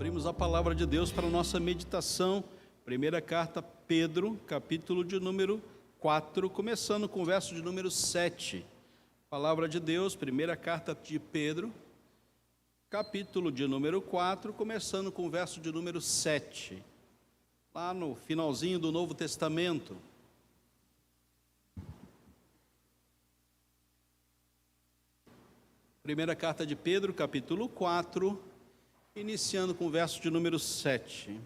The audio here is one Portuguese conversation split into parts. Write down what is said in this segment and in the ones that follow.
Abrimos a palavra de Deus para a nossa meditação. Primeira carta Pedro, capítulo de número 4, começando com o verso de número 7. Palavra de Deus, primeira carta de Pedro, capítulo de número 4, começando com o verso de número 7. Lá no finalzinho do Novo Testamento. Primeira carta de Pedro, capítulo 4, iniciando com o verso de número 7.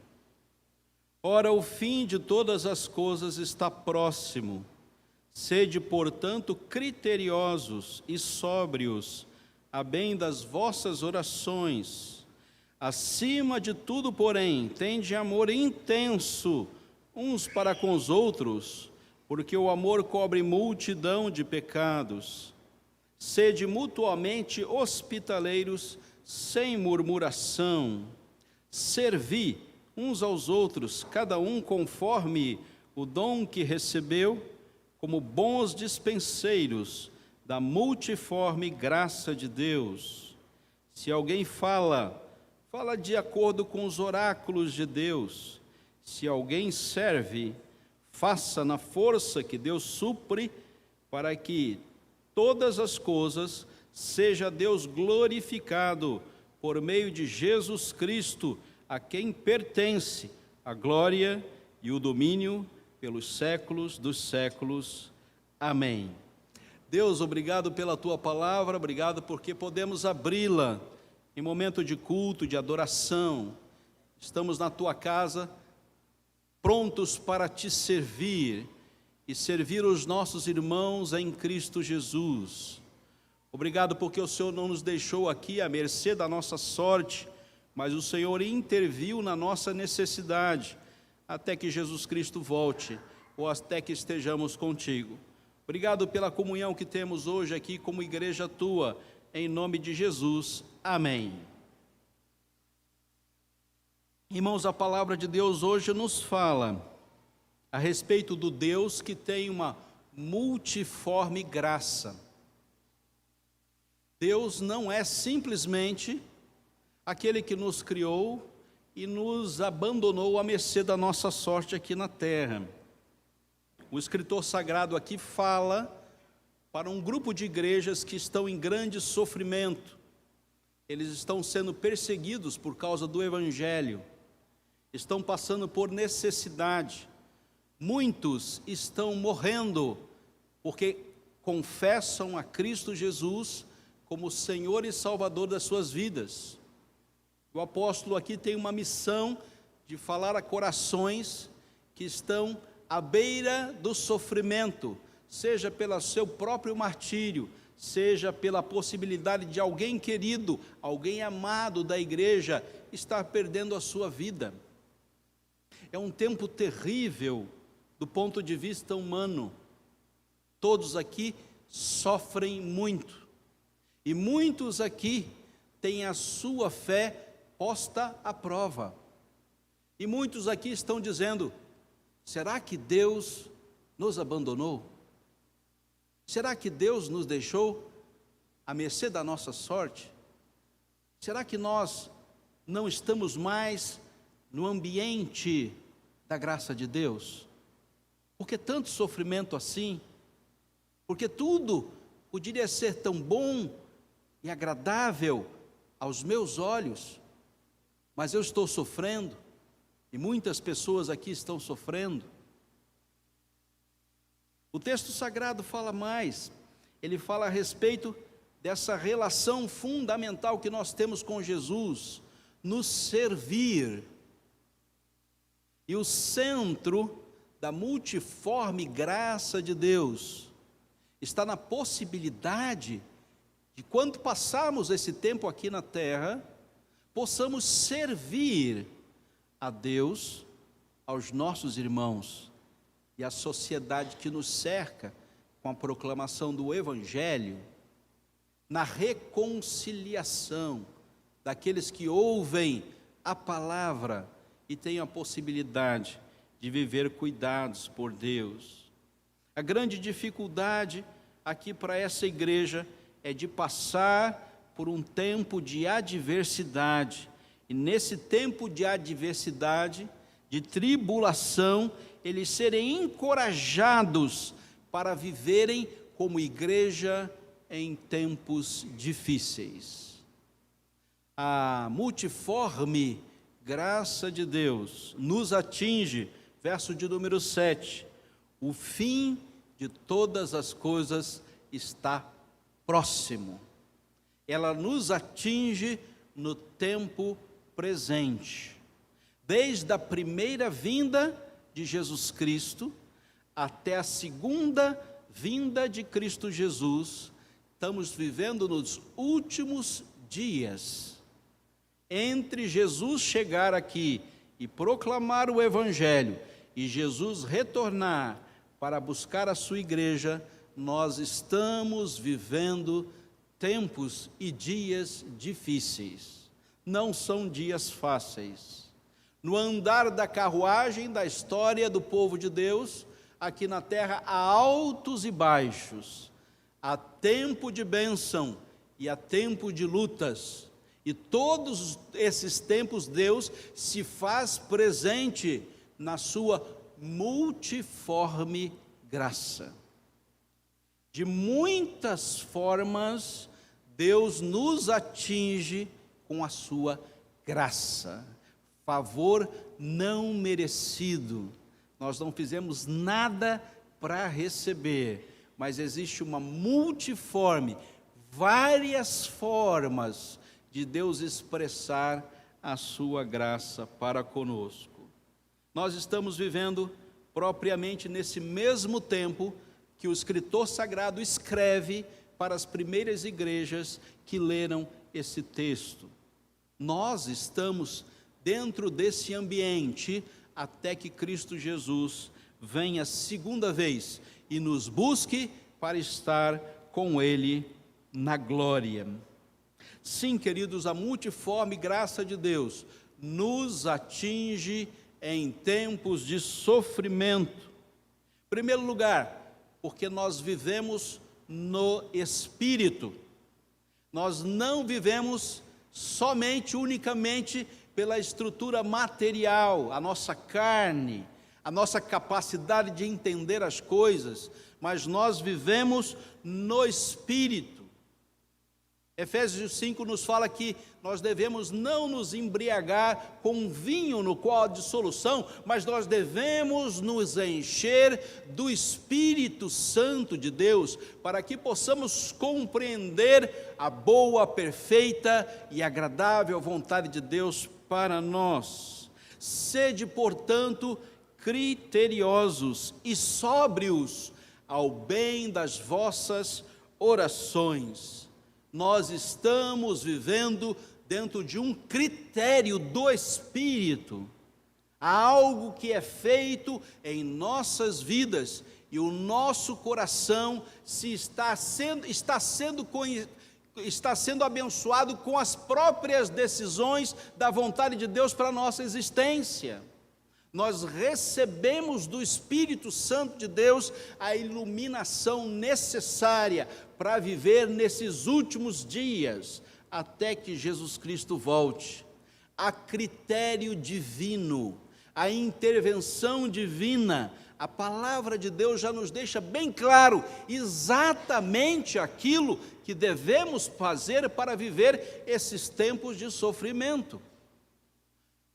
Ora, o fim de todas as coisas está próximo. Sede, portanto, criteriosos e sóbrios, a bem das vossas orações. Acima de tudo, porém, tende amor intenso uns para com os outros, porque o amor cobre multidão de pecados. Sede mutuamente hospitaleiros, sem murmuração. Servi uns aos outros, cada um conforme o dom que recebeu, como bons dispenseiros da multiforme graça de Deus. Se alguém fala de acordo com os oráculos de Deus. Se alguém serve, faça na força que Deus supre, para que todas as coisas seja Deus glorificado por meio de Jesus Cristo, a quem pertence a glória e o domínio pelos séculos dos séculos. Amém. Deus, obrigado pela Tua palavra, obrigado porque podemos abri-la em momento de culto, de adoração. Estamos na Tua casa, prontos para Te servir e servir os nossos irmãos em Cristo Jesus. Obrigado porque o Senhor não nos deixou aqui à mercê da nossa sorte, mas o Senhor interviu na nossa necessidade, até que Jesus Cristo volte, ou até que estejamos contigo. Obrigado pela comunhão que temos hoje aqui como igreja Tua, em nome de Jesus. Amém. Irmãos, a palavra de Deus hoje nos fala a respeito do Deus que tem uma multiforme graça. Deus não é simplesmente aquele que nos criou e nos abandonou à mercê da nossa sorte aqui na terra. O escritor sagrado aqui fala para um grupo de igrejas que estão em grande sofrimento. Eles estão sendo perseguidos por causa do Evangelho, estão passando por necessidade. Muitos estão morrendo porque confessam a Cristo Jesus como Senhor e Salvador das suas vidas. O apóstolo aqui tem uma missão de falar a corações que estão à beira do sofrimento, seja pelo seu próprio martírio, seja pela possibilidade de alguém querido, alguém amado da igreja, estar perdendo a sua vida. É um tempo terrível do ponto de vista humano. Todos aqui sofrem muito. E muitos aqui têm a sua fé posta à prova. E muitos aqui estão dizendo: será que Deus nos abandonou? Será que Deus nos deixou à mercê da nossa sorte? Será que nós não estamos mais no ambiente da graça de Deus? Por que tanto sofrimento assim? Porque tudo poderia ser tão bom e agradável aos meus olhos, mas eu estou sofrendo, e muitas pessoas aqui estão sofrendo. O texto sagrado fala mais, ele fala a respeito dessa relação fundamental que nós temos com Jesus, nos servir. E o centro da multiforme graça de Deus está na possibilidade de, quando passarmos esse tempo aqui na terra, possamos servir a Deus, aos nossos irmãos e à sociedade que nos cerca, com a proclamação do Evangelho, na reconciliação daqueles que ouvem a palavra e têm a possibilidade de viver cuidados por Deus. A grande dificuldade aqui para essa igreja é de passar por um tempo de adversidade E nesse tempo de adversidade, de tribulação, eles serem encorajados para viverem como igreja em tempos difíceis. A multiforme graça de Deus nos atinge, verso de número 7, o fim de todas as coisas está próximo. Ela nos atinge no tempo presente, desde a primeira vinda de Jesus Cristo até a segunda vinda de Cristo Jesus. Estamos vivendo nos últimos dias. Entre Jesus chegar aqui e proclamar o Evangelho e Jesus retornar para buscar a sua igreja, nós estamos vivendo tempos e dias difíceis. Não são dias fáceis. No andar da carruagem da história do povo de Deus, aqui na terra há altos e baixos, há tempo de bênção e há tempo de lutas, e todos esses tempos Deus se faz presente na sua multiforme graça. De muitas formas, Deus nos atinge com a sua graça, favor não merecido. Nós não fizemos nada para receber, mas existe uma multiforme, várias formas de Deus expressar a sua graça para conosco. Nós estamos vivendo propriamente nesse mesmo tempo que o escritor sagrado escreve para as primeiras igrejas que leram esse texto. Nós estamos dentro desse ambiente até que Cristo Jesus venha segunda vez e nos busque para estar com Ele na glória. Sim, queridos, a multiforme graça de Deus nos atinge em tempos de sofrimento. Em primeiro lugar, porque nós vivemos no Espírito. Nós não vivemos somente, unicamente pela estrutura material, a nossa carne, a nossa capacidade de entender as coisas, mas nós vivemos no Espírito. Efésios 5 nos fala que nós devemos não nos embriagar com vinho no qual há dissolução, mas nós devemos nos encher do Espírito Santo de Deus, para que possamos compreender a boa, perfeita e agradável vontade de Deus para nós. Sede, portanto, criteriosos e sóbrios ao bem das vossas orações. Nós estamos vivendo dentro de um critério do Espírito. Há algo que é feito em nossas vidas e o nosso coração está sendo abençoado com as próprias decisões da vontade de Deus para a nossa existência. Nós recebemos do Espírito Santo de Deus a iluminação necessária para viver nesses últimos dias, até que Jesus Cristo volte. A critério divino, a intervenção divina, a palavra de Deus já nos deixa bem claro exatamente aquilo que devemos fazer para viver esses tempos de sofrimento.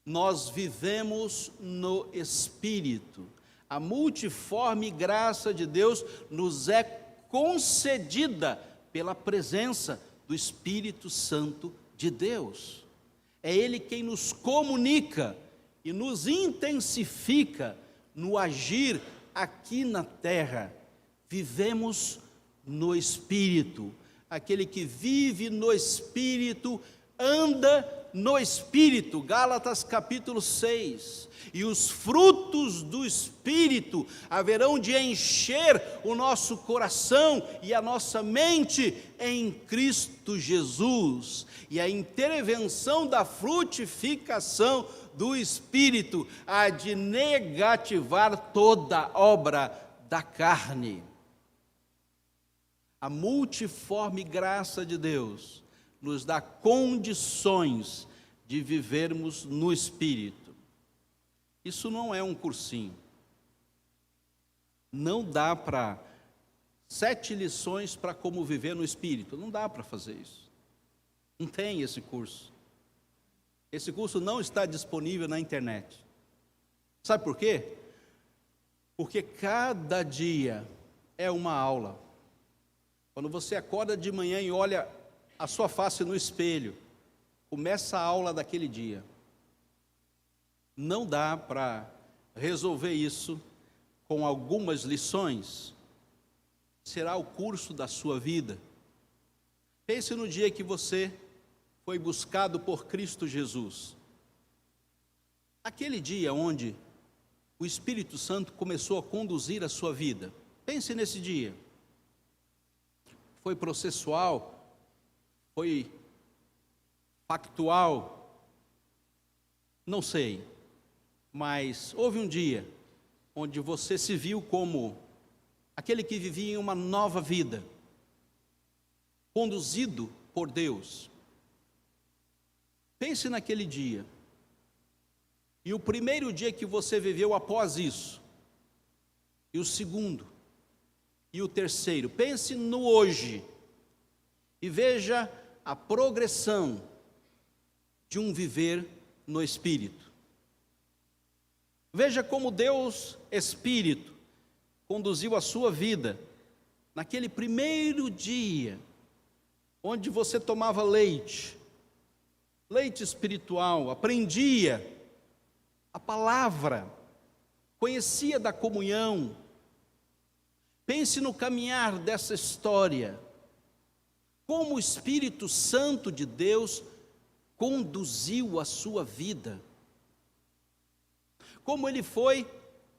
Nós vivemos no Espírito. A multiforme graça de Deus nos é concedida pela presença do Espírito Santo de Deus. É Ele quem nos comunica e nos intensifica no agir aqui na terra. Vivemos no Espírito. Aquele que vive no Espírito anda no Espírito, Gálatas capítulo 6, e os frutos do Espírito haverão de encher o nosso coração e a nossa mente em Cristo Jesus, e a intervenção da frutificação do Espírito há de negativar toda obra da carne. A multiforme graça de Deus nos dá condições de vivermos no Espírito. Isso não é um cursinho. Não dá para 7 lições para como viver no Espírito. Não dá para fazer isso. Não tem esse curso. Esse curso não está disponível na internet. Sabe por quê? Porque cada dia é uma aula. Quando você acorda de manhã e olha a sua face no espelho, começa a aula daquele dia. Não dá para resolver isso com algumas lições. Será o curso da sua vida. Pense no dia que você foi buscado por Cristo Jesus. Aquele dia onde o Espírito Santo começou a conduzir a sua vida. Pense nesse dia. Foi processual? Foi factual? Não sei. Mas houve um dia onde você se viu como aquele que vivia em uma nova vida, conduzido por Deus. Pense naquele dia. E o primeiro dia que você viveu após isso. E o segundo. E o terceiro. Pense no hoje. E veja a progressão de um viver no Espírito. Veja como Deus, Espírito, conduziu a sua vida naquele primeiro dia, onde você tomava leite espiritual, aprendia a palavra, conhecia da comunhão. Pense no caminhar dessa história, como o Espírito Santo de Deus conduziu a sua vida, como Ele foi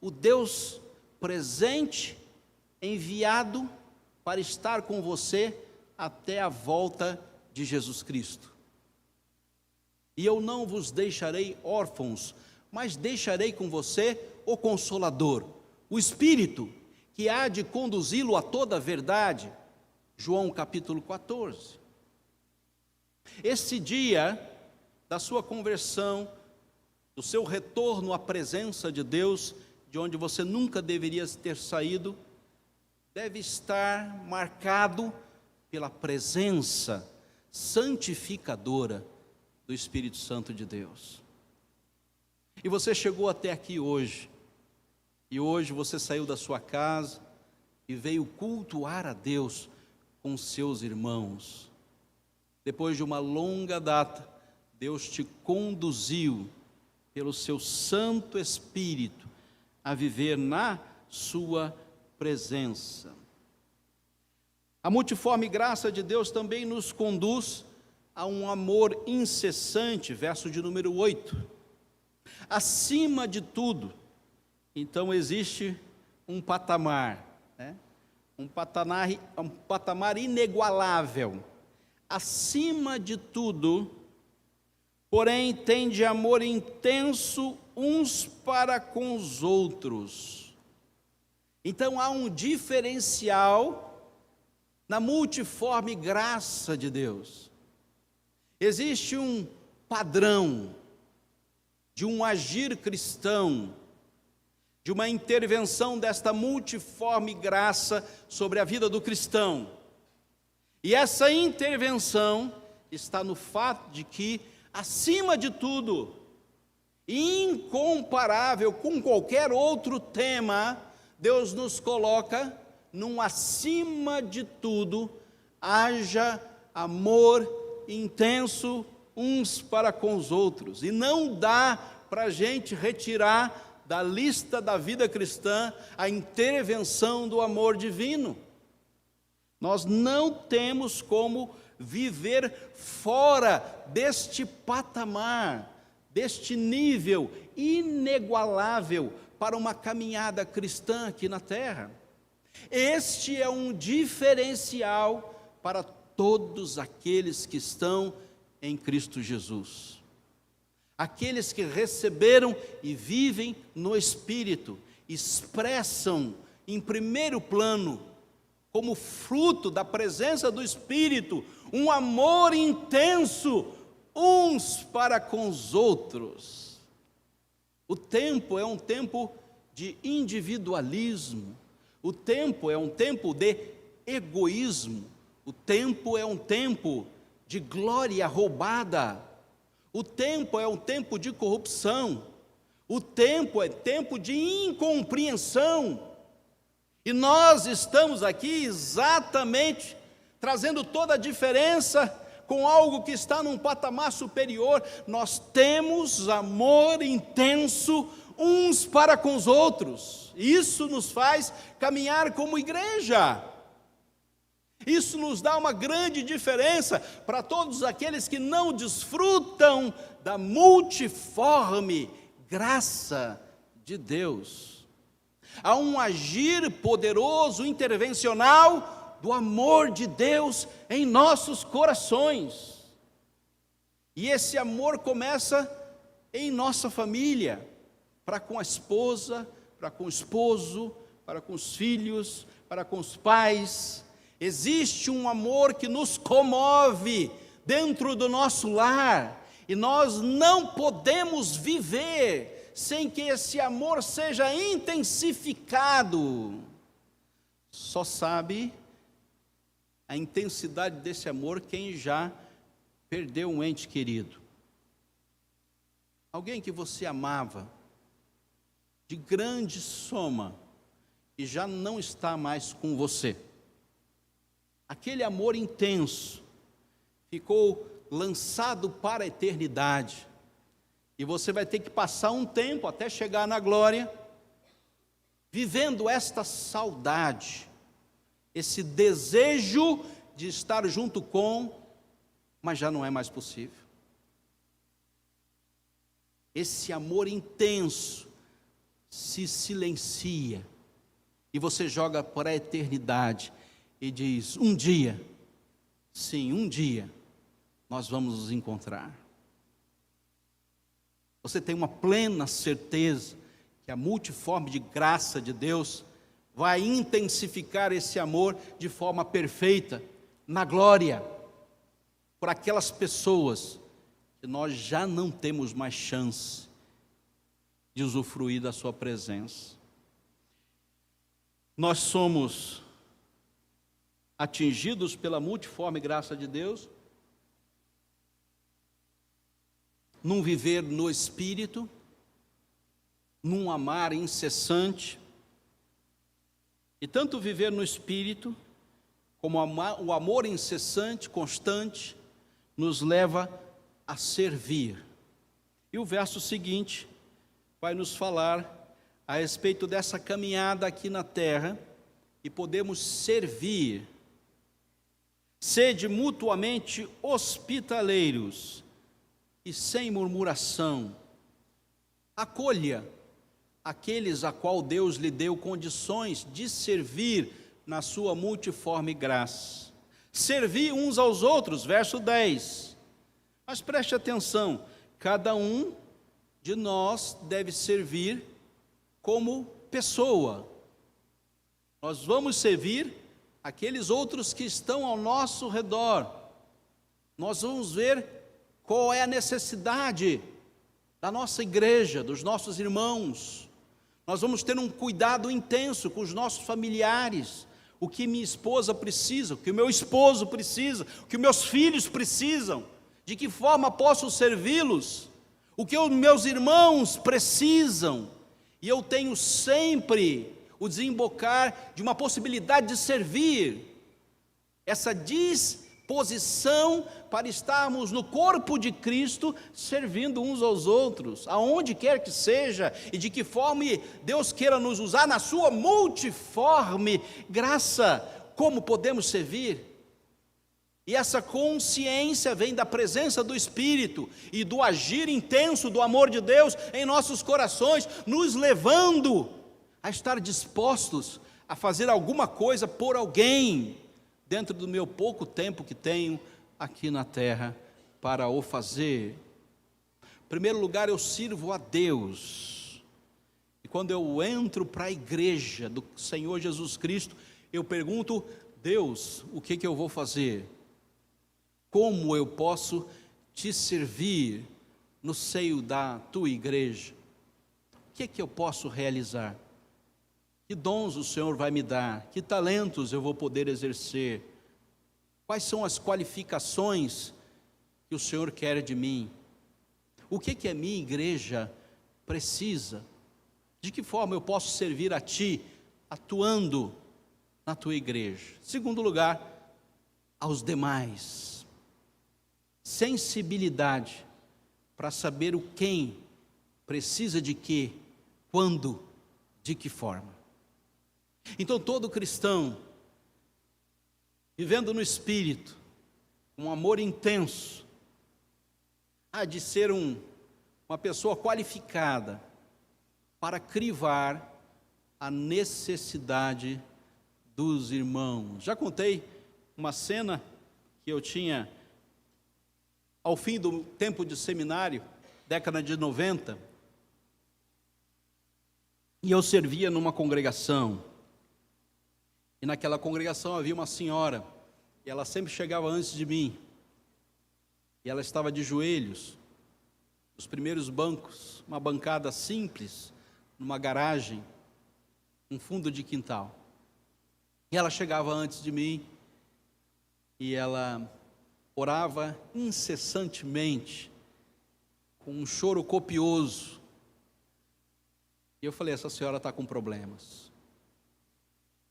o Deus presente, enviado para estar com você até a volta de Jesus Cristo. E eu não vos deixarei órfãos, mas deixarei com você o Consolador, o Espírito, que há de conduzi-lo a toda a verdade. João capítulo 14. Esse dia da sua conversão, do seu retorno à presença de Deus, de onde você nunca deveria ter saído, deve estar marcado pela presença santificadora do Espírito Santo de Deus. E você chegou até aqui hoje, e hoje você saiu da sua casa e veio cultuar a Deus com seus irmãos. Depois de uma longa data, Deus te conduziu pelo seu Santo Espírito a viver na sua presença. A multiforme graça de Deus também nos conduz a um amor incessante, verso de número 8. Acima de tudo, então existe um patamar, né? um patamar inigualável. Acima de tudo, porém, tende amor intenso uns para com os outros. Então há um diferencial na multiforme graça de Deus. Existe um padrão de um agir cristão, de uma intervenção desta multiforme graça sobre a vida do cristão. E essa intervenção está no fato de que, acima de tudo, incomparável com qualquer outro tema, Deus nos coloca num acima de tudo, haja amor intenso uns para com os outros. E não dá para a gente retirar da lista da vida cristã a intervenção do amor divino. Nós não temos como viver fora deste patamar, deste nível inigualável para uma caminhada cristã aqui na terra. Este é um diferencial para todos aqueles que estão em Cristo Jesus. Aqueles que receberam e vivem no Espírito, expressam em primeiro plano, como fruto da presença do Espírito, um amor intenso uns para com os outros. O tempo é um tempo de individualismo, o tempo é um tempo de egoísmo, o tempo é um tempo de glória roubada, o tempo é um tempo de corrupção, o tempo é tempo de incompreensão. E nós estamos aqui exatamente trazendo toda a diferença com algo que está num patamar superior. Nós temos amor intenso uns para com os outros. Isso nos faz caminhar como igreja. Isso nos dá uma grande diferença para todos aqueles que não desfrutam da multiforme graça de Deus. Há um agir poderoso, intervencional do amor de Deus em nossos corações. E esse amor começa em nossa família, para com a esposa, para com o esposo, para com os filhos, para com os pais. Existe um amor que nos comove dentro do nosso lar, e nós não podemos viver sem que esse amor seja intensificado. Só sabe a intensidade desse amor quem já perdeu um ente querido. Alguém que você amava, de grande soma, e já não está mais com você. Aquele amor intenso ficou lançado para a eternidade, e você vai ter que passar um tempo até chegar na glória, vivendo esta saudade, esse desejo de estar junto com, mas já não é mais possível. Esse amor intenso se silencia, e você joga para a eternidade, e diz: um dia, sim, um dia, nós vamos nos encontrar. Você tem uma plena certeza que a multiforme de graça de Deus vai intensificar esse amor de forma perfeita, na glória, por aquelas pessoas que nós já não temos mais chance de usufruir da sua presença. Nós somos atingidos pela multiforme graça de Deus, num viver no Espírito, num amar incessante, e tanto viver no Espírito, como o amor incessante, constante, nos leva a servir. E o verso seguinte vai nos falar a respeito dessa caminhada aqui na terra, e podemos servir. Sede mutuamente hospitaleiros e sem murmuração. Acolha aqueles a qual Deus lhe deu condições de servir na sua multiforme graça. Servir uns aos outros, verso 10. Mas preste atenção, cada um de nós deve servir como pessoa. Nós vamos servir aqueles outros que estão ao nosso redor. Nós vamos ver qual é a necessidade da nossa igreja, dos nossos irmãos. Nós vamos ter um cuidado intenso com os nossos familiares. O que minha esposa precisa, o que o meu esposo precisa, o que meus filhos precisam, de que forma posso servi-los, o que os meus irmãos precisam. E eu tenho sempre o desembocar de uma possibilidade de servir, essa disposição para estarmos no corpo de Cristo, servindo uns aos outros, aonde quer que seja, e de que forma Deus queira nos usar na sua multiforme graça, como podemos servir. E essa consciência vem da presença do Espírito e do agir intenso do amor de Deus em nossos corações, nos levando a estar dispostos a fazer alguma coisa por alguém, dentro do meu pouco tempo que tenho aqui na terra para o fazer. Em primeiro lugar, eu sirvo a Deus, e quando eu entro para a igreja do Senhor Jesus Cristo, eu pergunto: Deus, o que eu vou fazer? Como eu posso te servir no seio da tua igreja? O que é que eu posso realizar? Que dons o Senhor vai me dar? Que talentos eu vou poder exercer? Quais são as qualificações que o Senhor quer de mim? O que é que a minha igreja precisa? De que forma eu posso servir a Ti, atuando na Tua igreja? Segundo lugar, aos demais. Sensibilidade para saber o quem precisa de quê, quando, de que forma. Então todo cristão, vivendo no Espírito, um amor intenso, há de ser uma pessoa qualificada para crivar a necessidade dos irmãos. Já contei uma cena que eu tinha ao fim do tempo de seminário, década de 90, e eu servia numa congregação, e naquela congregação havia uma senhora, e ela sempre chegava antes de mim, e ela estava de joelhos, nos primeiros bancos, uma bancada simples, numa garagem, um fundo de quintal. E ela chegava antes de mim, e ela orava incessantemente, com um choro copioso. E eu falei, essa senhora está com problemas.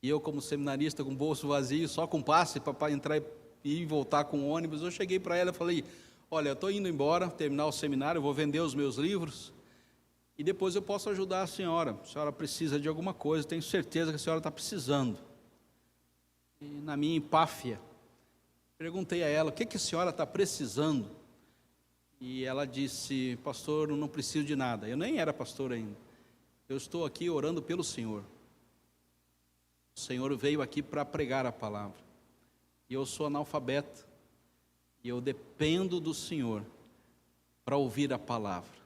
E eu, como seminarista, com o bolso vazio, só com passe para entrar e voltar com o ônibus, eu cheguei para ela e falei, olha, eu estou indo embora, terminar o seminário, eu vou vender os meus livros, e depois eu posso ajudar a senhora precisa de alguma coisa, tenho certeza que a senhora está precisando. E na minha empáfia, perguntei a ela, o que a senhora está precisando? E ela disse, pastor, eu não preciso de nada. Eu nem era pastor ainda. Eu estou aqui orando pelo Senhor. O Senhor veio aqui para pregar a palavra. E eu sou analfabeto. E eu dependo do Senhor para ouvir a palavra.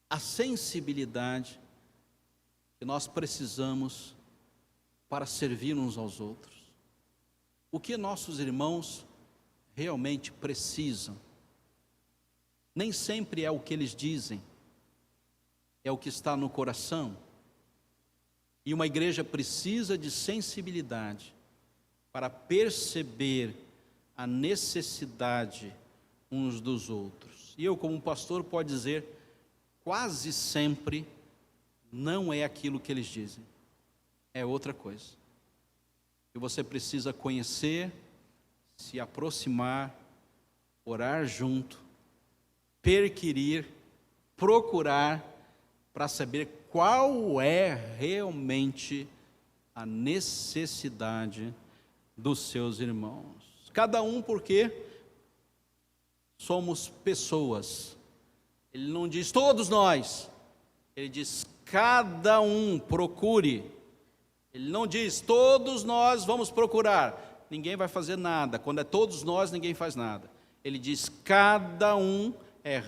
A sensibilidade que nós precisamos para servir uns aos outros. O que nossos irmãos realmente precisam. Nem sempre é o que eles dizem, é o que está no coração. E uma igreja precisa de sensibilidade para perceber a necessidade uns dos outros. E eu, como pastor, posso dizer, quase sempre não é aquilo que eles dizem, é outra coisa. E você precisa conhecer, se aproximar, orar junto, perquirir, procurar, para saber qual é realmente a necessidade dos seus irmãos. Cada um, porque somos pessoas. Ele não diz todos nós, ele diz cada um procure. Ele não diz todos nós vamos procurar, ninguém vai fazer nada. Quando é todos nós, ninguém faz nada. Ele diz cada um é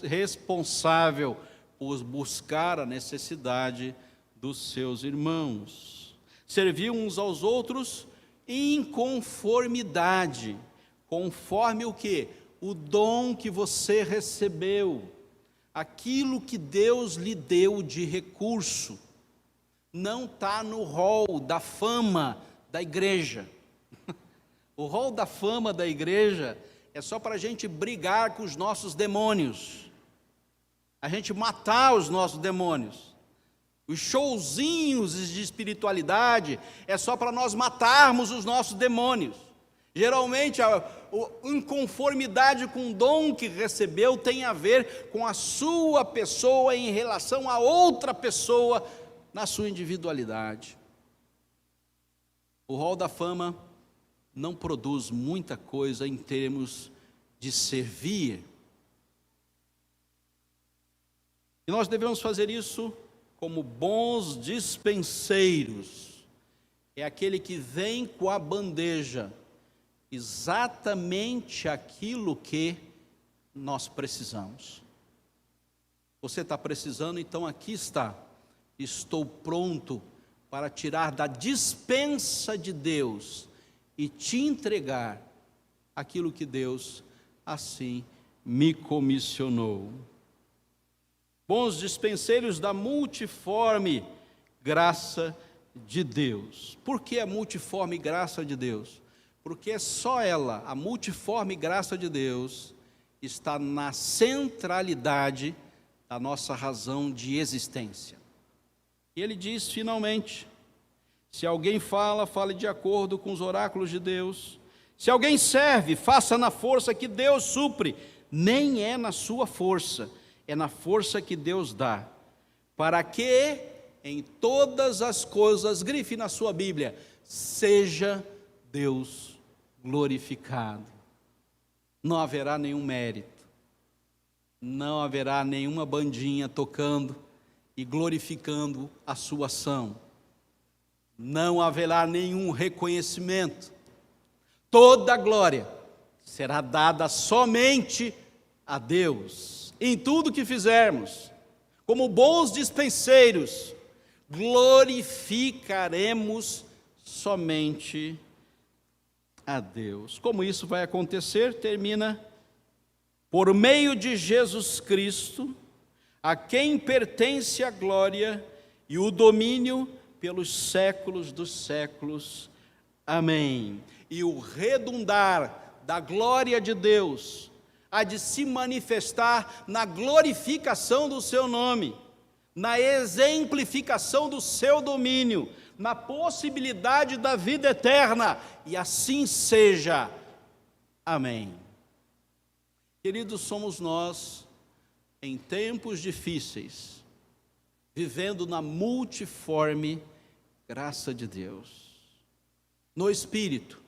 responsável por buscar a necessidade dos seus irmãos. Servir uns aos outros em conformidade, conforme o quê? O dom que você recebeu, aquilo que Deus lhe deu de recurso. Não está no rol da fama da igreja. O rol da fama da igreja é só para a gente brigar com os nossos demônios, a gente matar os nossos demônios. Os showzinhos de espiritualidade é só para nós matarmos os nossos demônios. Geralmente a inconformidade com o dom que recebeu tem a ver com a sua pessoa em relação a outra pessoa, na sua individualidade. O rol da fama não produz muita coisa em termos de servir. E nós devemos fazer isso como bons dispenseiros. É aquele que vem com a bandeja, exatamente aquilo que nós precisamos. Você está precisando, então aqui está. Estou pronto para tirar da despensa de Deus e te entregar aquilo que Deus assim me comissionou. Bons dispenseiros da multiforme graça de Deus. Por que a multiforme graça de Deus? Porque só ela, a multiforme graça de Deus, está na centralidade da nossa razão de existência. E ele diz finalmente: se alguém fala, fale de acordo com os oráculos de Deus. Se alguém serve, faça na força que Deus supre. Nem é na sua força, é na força que Deus dá. Para que em todas as coisas, grife na sua Bíblia, seja Deus glorificado. Não haverá nenhum mérito, não haverá nenhuma bandinha tocando e glorificando a sua ação. Não haverá nenhum reconhecimento. Toda a glória será dada somente a Deus. Em tudo que fizermos, como bons dispenseiros, glorificaremos somente a Deus. Como isso vai acontecer? Termina: por meio de Jesus Cristo, a quem pertence a glória e o domínio pelos séculos dos séculos. Amém. E o redundar da glória de Deus há de se manifestar na glorificação do seu nome, na exemplificação do seu domínio, na possibilidade da vida eterna, e assim seja. Amém. Queridos, somos nós, em tempos difíceis, vivendo na multiforme graça de Deus, no Espírito,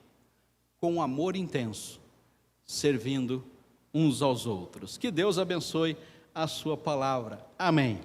com um amor intenso, servindo uns aos outros. Que Deus abençoe a sua palavra. Amém.